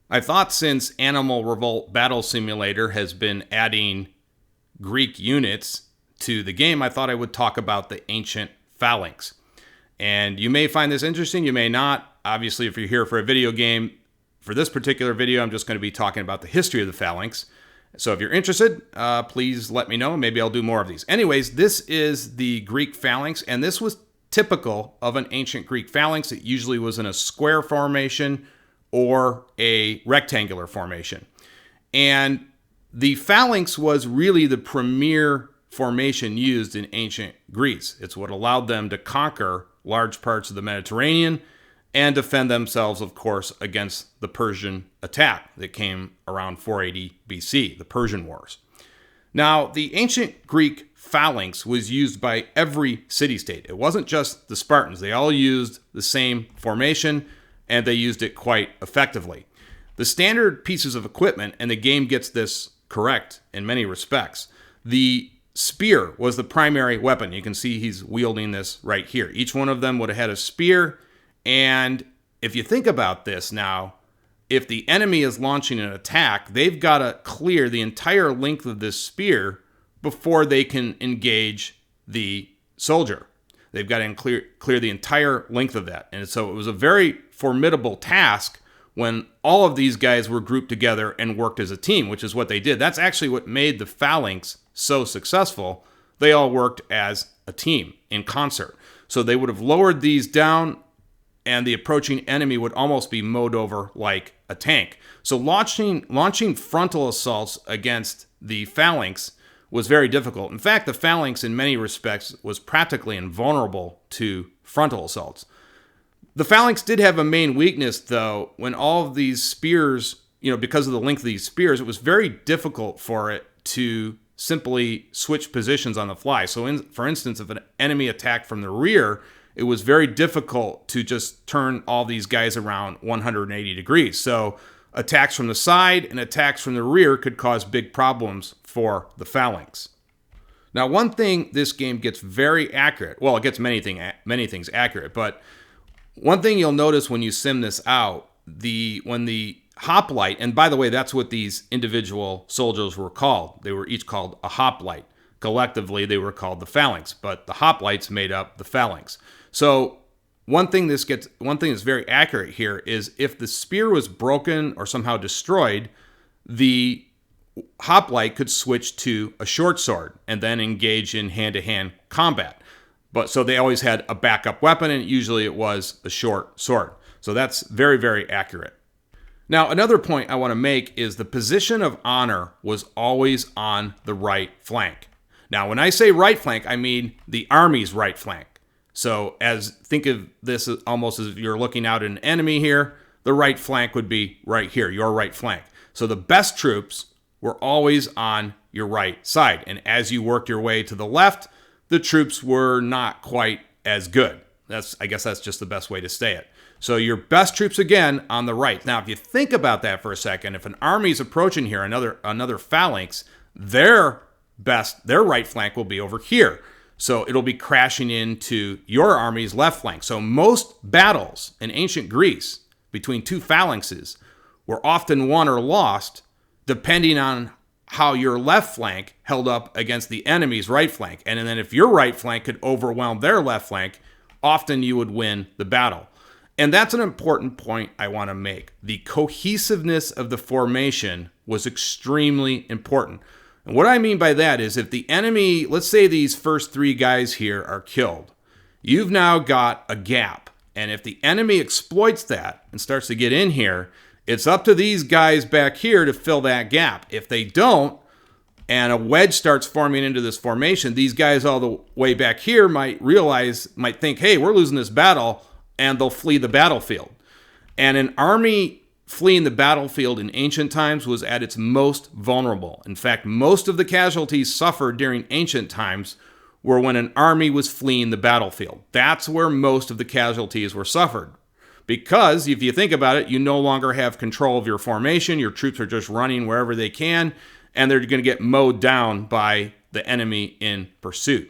I thought since Animal Revolt Battle Simulator has been adding Greek units to the game, I thought I would talk about the ancient Phalanx. And you may find this interesting, you may not. Obviously, if you're here for a video game, for this particular video, I'm just going to be talking about the history of the Phalanx. So if you're interested, please let me know. Maybe I'll do more of these. Anyways, this is the Greek Phalanx, and this was typical of an ancient Greek Phalanx. It usually was in a square formation or a rectangular formation. And the Phalanx was really the premier formation used in ancient Greece. It's what allowed them to conquer large parts of the Mediterranean and defend themselves, of course, against the Persian attack that came around 480 BC, the Persian Wars. Now, the ancient Greek Phalanx was used by every city-state. It wasn't just the Spartans. They all used the same formation, and they used it quite effectively. The standard pieces of equipment, and the game gets this correct in many respects, the spear was the primary weapon. You can see he's wielding this right here. Each one of them would have had a spear, and if you think about this now, if the enemy is launching an attack, they've got to clear the entire length of this spear before they can engage the soldier. They've got to clear the entire length of that. And so it was a very formidable task when all of these guys were grouped together and worked as a team, which is what they did. That's actually what made the Phalanx so successful. They all worked as a team in concert. So they would have lowered these down, and the approaching enemy would almost be mowed over like a tank. So launching frontal assaults against the Phalanx was very difficult. In fact, the Phalanx in many respects was practically invulnerable to frontal assaults. The Phalanx did have a main weakness, though. When all of these spears, because of the length of these spears, it was very difficult for it to simply switch positions on the fly. So for instance, if an enemy attacked from the rear, it was very difficult to just turn all these guys around 180 degrees. So attacks from the side and attacks from the rear could cause big problems for the Phalanx. Now, one thing this game gets very accurate, well, it gets many things accurate, but one thing you'll notice when you sim this out, when the hoplite, and by the way, that's what these individual soldiers were called. They were each called a hoplite. Collectively, they were called the Phalanx, but the hoplites made up the Phalanx. So one thing that's very accurate here is if the spear was broken or somehow destroyed, the hoplite could switch to a short sword and then engage in hand-to-hand combat. But so they always had a backup weapon, and usually it was a short sword. So that's very, very accurate. Now, another point I want to make is the position of honor was always on the right flank. Now, when I say right flank, I mean the army's right flank. So think of this as almost as if you're looking out at an enemy here. The right flank would be right here, your right flank. So the best troops were always on your right side. And as you worked your way to the left, the troops were not quite as good. I guess that's just the best way to say it. So your best troops, again, on the right. Now, if you think about that for a second, if an army's approaching here, another Phalanx, their right flank will be over here. So it'll be crashing into your army's left flank. So most battles in ancient Greece between two phalanxes were often won or lost depending on how your left flank held up against the enemy's right flank. And then if your right flank could overwhelm their left flank, often you would win the battle. And that's an important point I want to make. The cohesiveness of the formation was extremely important. And what I mean by that is if the enemy, let's say these first three guys here are killed, you've now got a gap. And if the enemy exploits that and starts to get in here, it's up to these guys back here to fill that gap. If they don't, and a wedge starts forming into this formation, these guys all the way back here might think, hey, we're losing this battle, and they'll flee the battlefield. And an army fleeing the battlefield in ancient times was at its most vulnerable. In fact, most of the casualties suffered during ancient times were when an army was fleeing the battlefield. That's where most of the casualties were suffered. Because if you think about it, you no longer have control of your formation. Your troops are just running wherever they can, and they're going to get mowed down by the enemy in pursuit.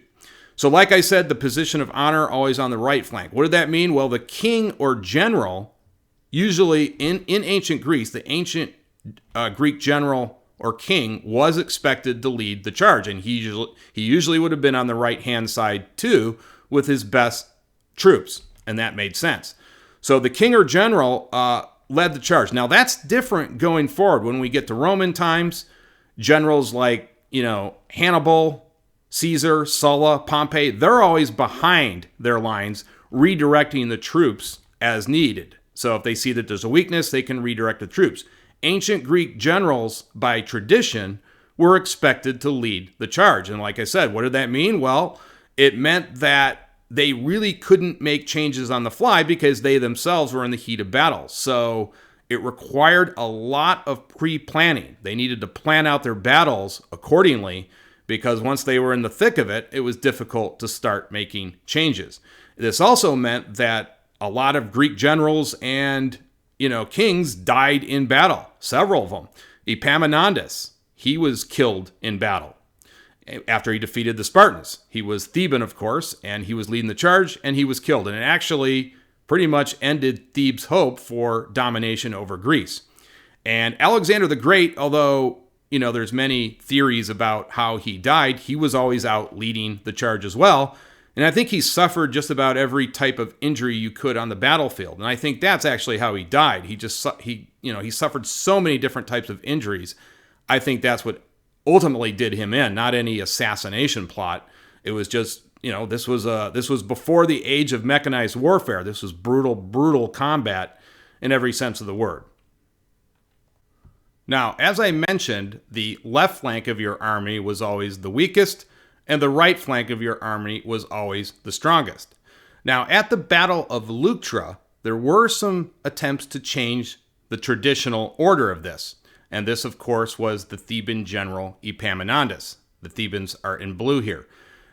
So like I said, the position of honor always on the right flank. What did that mean? Well, the king or general usually in ancient Greece, the ancient Greek general or king was expected to lead the charge, and he usually would have been on the right-hand side too with his best troops, and that made sense. So the king or general led the charge. Now that's different going forward. When we get to Roman times, generals like, Hannibal, Caesar, Sulla, Pompey, they're always behind their lines, redirecting the troops as needed. So if they see that there's a weakness, they can redirect the troops. Ancient Greek generals, by tradition, were expected to lead the charge. And like I said, what did that mean? Well, it meant that they really couldn't make changes on the fly because they themselves were in the heat of battle. So it required a lot of pre-planning. They needed to plan out their battles accordingly because once they were in the thick of it, it was difficult to start making changes. This also meant that a lot of Greek generals and kings died in battle, several of them. Epaminondas, he was killed in battle after he defeated the Spartans. He was Theban, of course, and he was leading the charge, and he was killed. And it actually pretty much ended Thebes' hope for domination over Greece. And Alexander the Great, although, there's many theories about how he died, he was always out leading the charge as well. And I think he suffered just about every type of injury you could on the battlefield. And I think that's actually how he died. He suffered so many different types of injuries. I think that's what ultimately did him in, not any assassination plot. It was just, this was before the age of mechanized warfare. This was brutal combat in every sense of the word. Now, as I mentioned, the left flank of your army was always the weakest, and the right flank of your army was always the strongest. Now, at the Battle of Leuctra, there were some attempts to change the traditional order of this. And this, of course, was the Theban general Epaminondas. The Thebans are in blue here.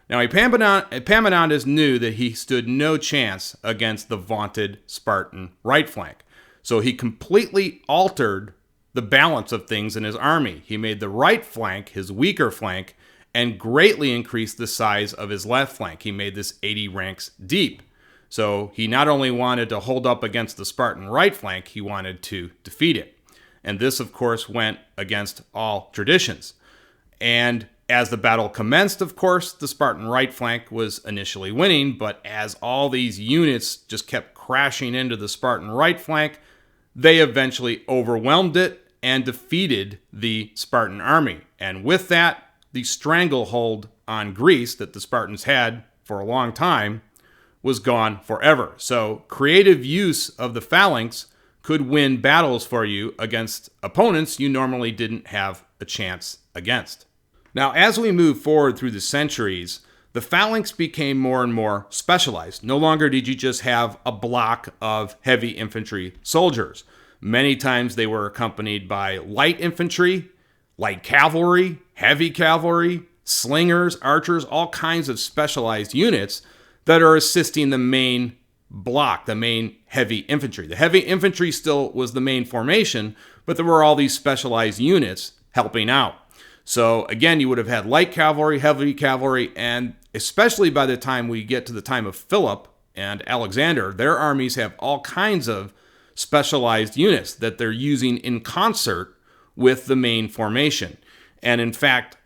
Now, Epaminondas knew that he stood no chance against the vaunted Spartan right flank. So he completely altered the balance of things in his army. He made the right flank his weaker flank and greatly increased the size of his left flank. He made this 80 ranks deep. So he not only wanted to hold up against the Spartan right flank, he wanted to defeat it. And this, of course, went against all traditions. And as the battle commenced, of course, the Spartan right flank was initially winning, but as all these units just kept crashing into the Spartan right flank, they eventually overwhelmed it and defeated the Spartan army. And with that, the stranglehold on Greece that the Spartans had for a long time was gone forever. So creative use of the Phalanx could win battles for you against opponents you normally didn't have a chance against. Now, as we move forward through the centuries, the Phalanx became more and more specialized. No longer did you just have a block of heavy infantry soldiers. Many times they were accompanied by light infantry, light cavalry, heavy cavalry, slingers, archers, all kinds of specialized units that are assisting the main block, the main heavy infantry. The heavy infantry still was the main formation, but there were all these specialized units helping out. So again, you would have had light cavalry, heavy cavalry, and especially by the time we get to the time of Philip and Alexander, their armies have all kinds of specialized units that they're using in concert with the main formation. And in fact,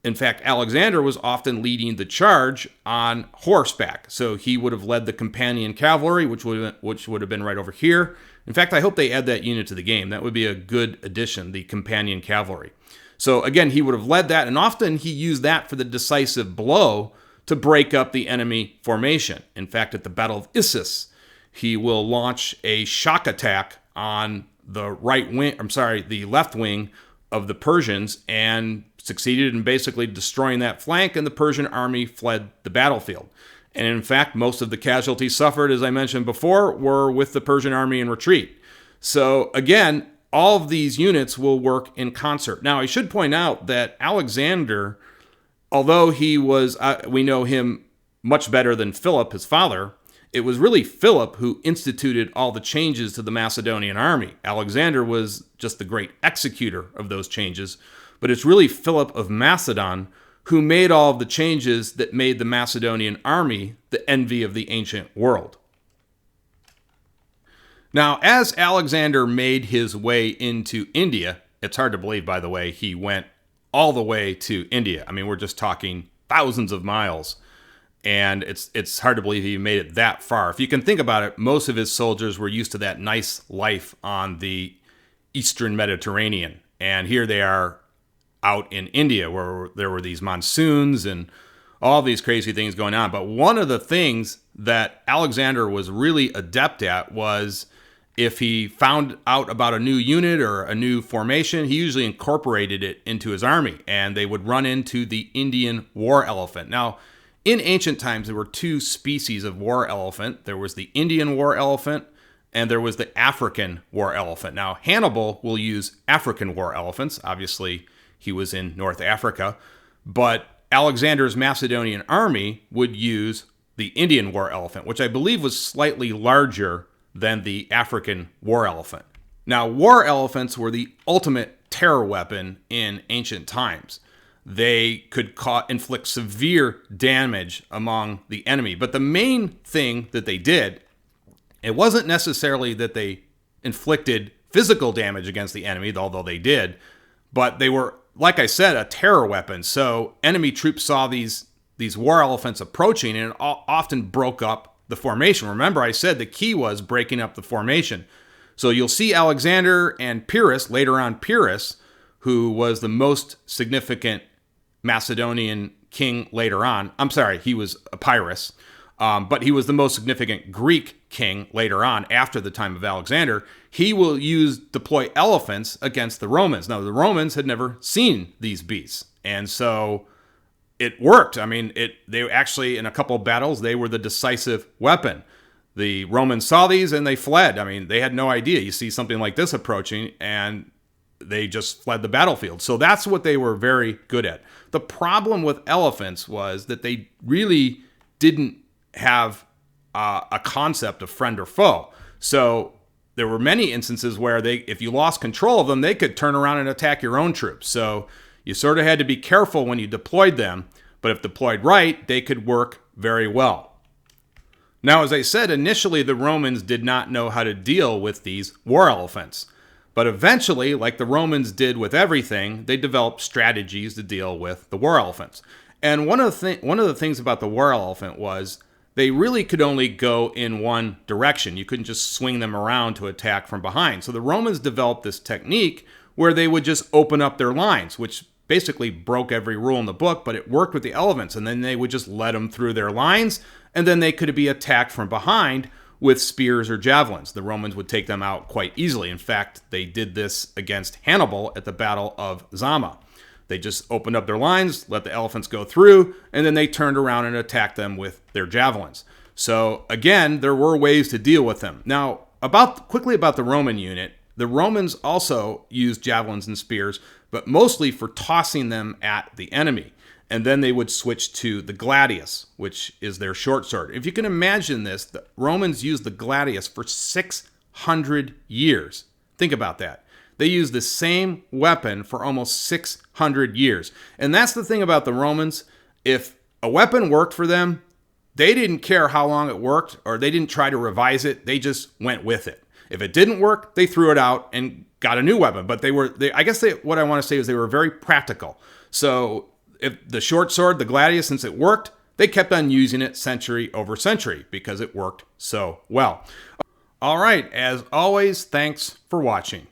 Alexander was often leading the charge on horseback. So he would have led the companion cavalry, which would have been right over here. In fact, I hope they add that unit to the game. That would be a good addition, the companion cavalry. So again, he would have led that, and often he used that for the decisive blow to break up the enemy formation. In fact, at the Battle of Issus, he will launch a shock attack on the left wing of the Persians and succeeded in basically destroying that flank, and the Persian army fled the battlefield. And in fact, most of the casualties suffered, as I mentioned before, were with the Persian army in retreat. So again, all of these units will work in concert. Now, I should point out that Alexander, although he was, we know him much better than Philip, his father, it was really Philip who instituted all the changes to the Macedonian army. Alexander was just the great executor of those changes, but it's really Philip of Macedon who made all of the changes that made the Macedonian army the envy of the ancient world. Now, as Alexander made his way into India, it's hard to believe, by the way, he went all the way to India. I mean, we're just talking thousands of miles. And it's hard to believe he made it that far. If you can think about it, most of his soldiers were used to that nice life on the Eastern Mediterranean. And here they are out in India where there were these monsoons and all these crazy things going on. But one of the things that Alexander was really adept at was if he found out about a new unit or a new formation, he usually incorporated it into his army. And they would run into the Indian war elephant. Now, in ancient times, there were two species of war elephant. There was the Indian war elephant, and there was the African war elephant. Now, Hannibal will use African war elephants. Obviously, he was in North Africa. But Alexander's Macedonian army would use the Indian war elephant, which I believe was slightly larger than the African war elephant. Now, war elephants were the ultimate terror weapon in ancient times. They could inflict severe damage among the enemy. But the main thing that they did, it wasn't necessarily that they inflicted physical damage against the enemy, although they did, but they were, like I said, a terror weapon. So enemy troops saw these war elephants approaching, and it often broke up the formation. Remember, I said the key was breaking up the formation. So you'll see Alexander and Pyrrhus, later on Pyrrhus, who was the most significant Macedonian king later on. I'm sorry, he was Epirus, but he was the most significant Greek king later on after the time of Alexander. He will deploy elephants against the Romans. Now, the Romans had never seen these beasts, and so it worked. I mean, they actually, in a couple of battles, they were the decisive weapon. The Romans saw these and they fled. I mean, they had no idea. You see something like this approaching, and they just fled the battlefield. So that's what they were very good at. The problem with elephants was that they really didn't have a concept of friend or foe. So there were many instances where if you lost control of them, they could turn around and attack your own troops. So you sort of had to be careful when you deployed them, but if deployed right, they could work very well. Now, as I said, initially the Romans did not know how to deal with these war elephants. But eventually, like the Romans did with everything, they developed strategies to deal with the war elephants. And one of the things about the war elephant was they really could only go in one direction. You couldn't just swing them around to attack from behind. So the Romans developed this technique where they would just open up their lines, which basically broke every rule in the book, but it worked with the elephants. And then they would just let them through their lines, and then they could be attacked from behind with spears or javelins. The Romans would take them out quite easily. In fact, they did this against Hannibal at the Battle of Zama. They just opened up their lines, let the elephants go through, and then they turned around and attacked them with their javelins. So again, there were ways to deal with them. Now, quickly about the Roman unit, the Romans also used javelins and spears, but mostly for tossing them at the enemy. And then they would switch to the gladius, which is their short sword. If you can imagine this, the Romans used the gladius for 600 years. Think about that. They used the same weapon for almost 600 years. And that's the thing about the Romans. If a weapon worked for them, they didn't care how long it worked, or they didn't try to revise it. They just went with it. If it didn't work, they threw it out and got a new weapon. But what I want to say is they were very practical. So if the short sword, the gladius, since it worked, they kept on using it century over century because it worked so well. All right, as always, thanks for watching.